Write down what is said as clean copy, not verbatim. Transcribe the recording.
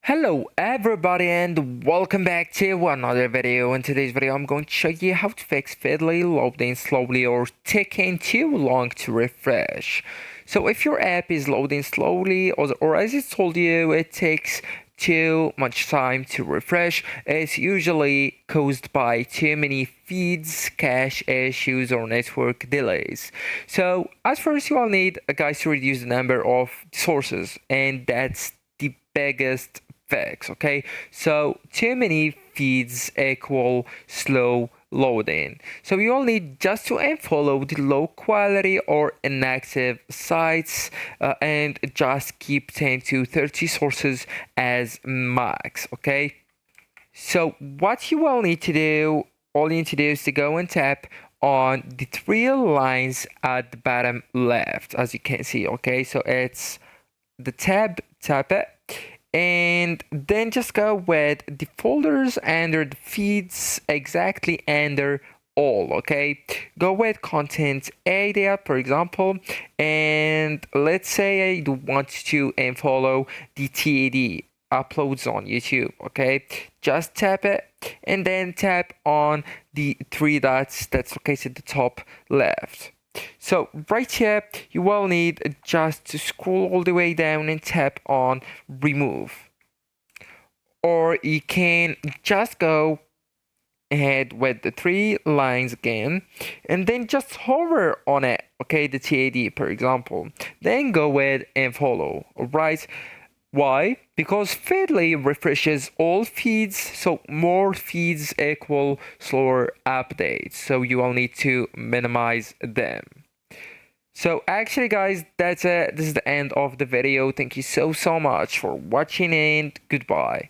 Hello everybody and welcome back to another video. In today's video I'm going to show you how to fix Feedly loading slowly or taking too long to refresh. So if your app is loading slowly or as it told you it takes too much time to refresh, it's usually caused by too many feeds, cache issues or network delays. So as first you will need guys to reduce the number of sources, and that's the biggest fix. Okay, so too many feeds equal slow loading. So you will need just to unfollow the low quality or inactive sites, and just keep 10 to 30 sources as max. Okay, so what you will need to do, all you need to do is to go and tap on the three lines at the bottom left, as you can see. Okay, so it's the tap it, and then just go with the folders under the feeds exactly under all. Okay, go with content area, for example, and let's say I want to follow the TAD uploads on YouTube. Okay, just tap it and then tap on the three dots that's located at the top left. So right here, you will need just to scroll all the way down and tap on remove. Or you can just go ahead with the three lines again and then just hover on it, okay, the TAD for example. Then go with and follow, alright? Why? Because Feedly refreshes all feeds, so more feeds equal slower updates. So you will need to minimize them. So actually guys, that's it. This is the end of the video. Thank you so much for watching and goodbye.